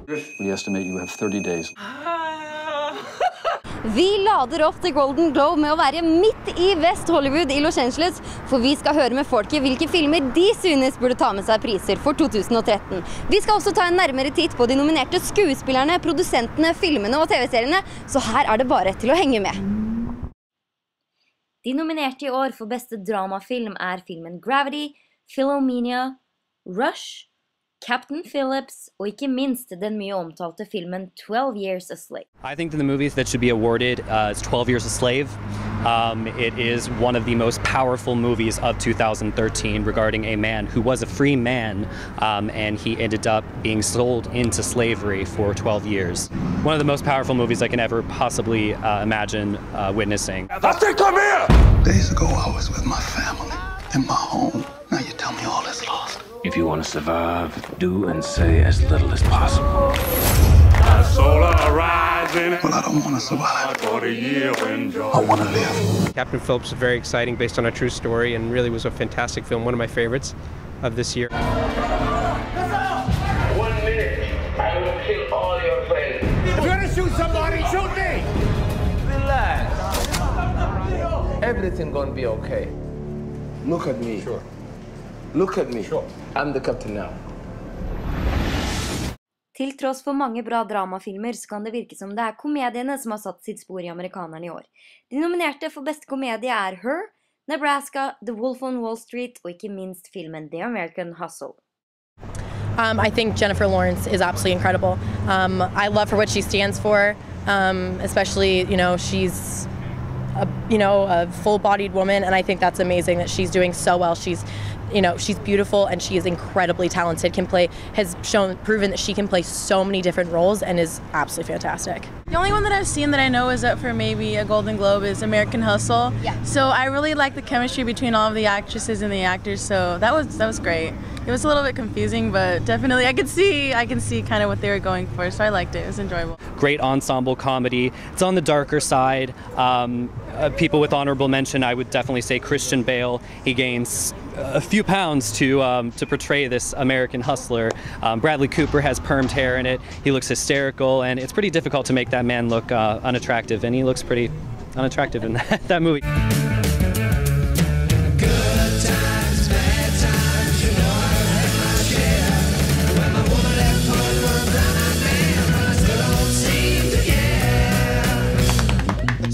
We estimate you have 30 days. Vi lader opp til Golden Globe med å være midt i West Hollywood i Los Angeles, for vi skal høre med folket hvilke filmer de synes burde ta med seg priser for 2013. Vi skal også ta en nærmere titt på de nominerte skuespillerne, produsentene, filmene og TV-seriene, så her er det bare til å henge med. De nominerte i år for beste dramafilm er filmen Gravity, Philomena, Rush, Captain Phillips, og ikke minst den mye omtalte filmen 12 Years a Slave. I think that the movies that should be awarded is 12 Years a Slave. It is one of the most powerful movies of 2013 regarding a man who was a free man and he ended up being sold into slavery for 12 years. One of the most powerful movies I can ever possibly imagine witnessing. I think I'm here! Days ago I was with my family in my home. Now you tell me all is lost. If you want to survive, do and say as little as possible. Solar rising. Well, I don't want to survive. I want to live. Captain Phillips is very exciting, based on a true story, and really was a fantastic film, one of my favorites of this year. 1 minute, I will kill all your friends. If you're gonna shoot somebody, shoot me! Relax. Everything gonna be okay. Look at me. Sure. Look at me. Sure. I'm the captain now. Til tross for mange bra dramafilmer så kan det virke som det er komediene som har satt sitt spor i amerikanerne i år. De nominerte for beste komedie er Her, Nebraska, The Wolf on Wall Street og ikke minst filmen The American Hustle. I think Jennifer Lawrence is absolutely incredible. I love her what she stands for, especially, she's a full-bodied woman, and I think that's amazing that she's doing so well. She's beautiful and she is incredibly talented, has proven that she can play so many different roles and is absolutely fantastic. The only one that I've seen that I know is up for maybe a Golden Globe is American Hustle. Yeah. So I really like the chemistry between all of the actresses and the actors, so that was great. It was a little bit confusing, but definitely I can see kind of what they were going for, so I liked it. It was enjoyable. Great ensemble comedy. It's on the darker side. People with honorable mention, I would definitely say Christian Bale. He gains a few pounds to portray this American hustler. Bradley Cooper has permed hair in it. He looks hysterical, and it's pretty difficult to make that man look unattractive, and he looks pretty unattractive in that movie.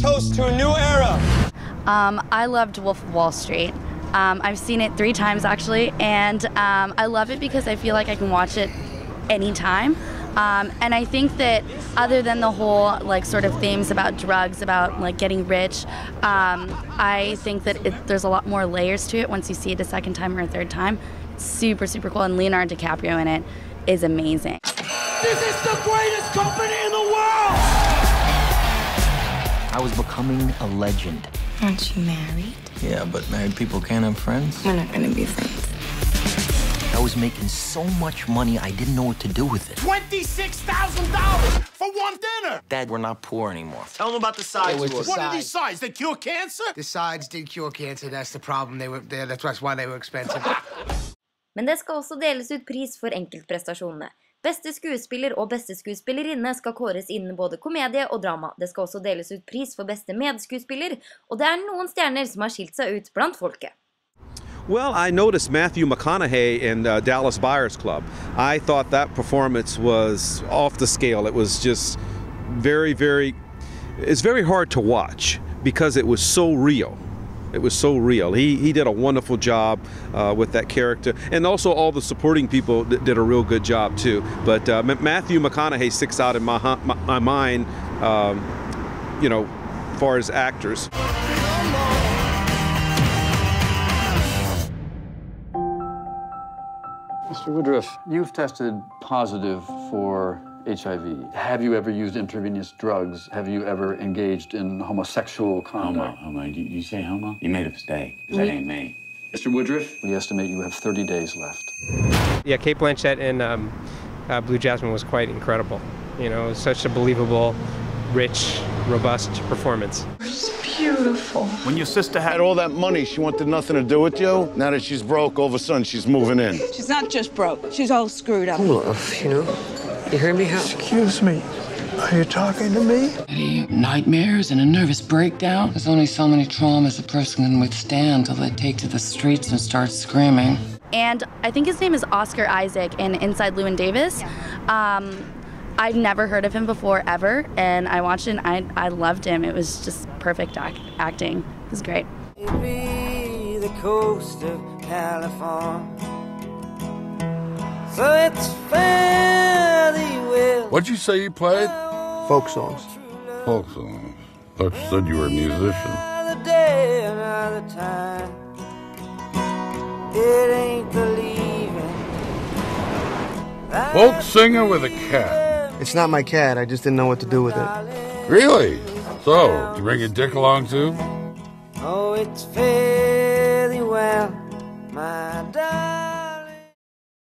Toast to a new era. I loved Wolf of Wall Street. I've seen it 3 times actually, and I love it because I feel like I can watch it anytime. And I think that other than the whole sort of themes about drugs, about getting rich, I think that there's a lot more layers to it once you see it a second time or a third time. It's super, super cool, and Leonardo DiCaprio in it is amazing. This is the greatest company in the world! I was becoming a legend. Aren't you married? Yeah, but married people can't have friends. We're not gonna be friends. I was making so much money, I didn't know what to do with it. $26,000 for one dinner! Dad, we're not poor anymore. Tell them about the sides. What are these sides? They cure cancer? The sides did cure cancer. That's the problem. That's why they were expensive. Men det skal også deles ut pris for enkeltprestasjonene. Beste skuespiller og beste skuespillerinne skal kåres innen både komedie og drama. Det skal også deles ut pris for beste medskuespiller, og det er noen stjerner som har skilt seg ut blant folket. Well, I noticed Matthew McConaughey in Dallas Buyers Club. I thought that performance was off the scale. It was just it's very hard to watch because it was so real. It was so real. He did a wonderful job with that character, and also all the supporting people did a real good job too. But Matthew McConaughey sticks out in my mind, as far as actors. Mr. Woodruff, you've tested positive for HIV. Have you ever used intravenous drugs? Have you ever engaged in homosexual conduct? Homo. You say homo? You made a mistake, because that ain't me. Mr. Woodruff, we estimate you have 30 days left. Yeah, Kate Blanchett in Blue Jasmine was quite incredible. It was such a believable, rich, robust performance. Beautiful. When your sister had all that money, she wanted nothing to do with you. Now that she's broke, all of a sudden she's moving in. She's not just broke. She's all screwed up. Love, You hear me, Hal? Excuse me. Are you talking to me? Any nightmares and a nervous breakdown? There's only so many traumas a person can withstand till they take to the streets and start screaming. And I think his name is Oscar Isaac in Inside Llewyn Davis. I've never heard of him before, ever, and I watched it and I loved him. It was just perfect acting. It was great. Be the coast of California. So it's fairly well. What'd you say you played? Folk songs. Folk songs. Thought you said you were a musician. Another day, another time. It ain't believing. Folk singer with a cat. It's not my cat. I just didn't know what to do with it. Really? So, you bring your dick along too? Oh, it's fair.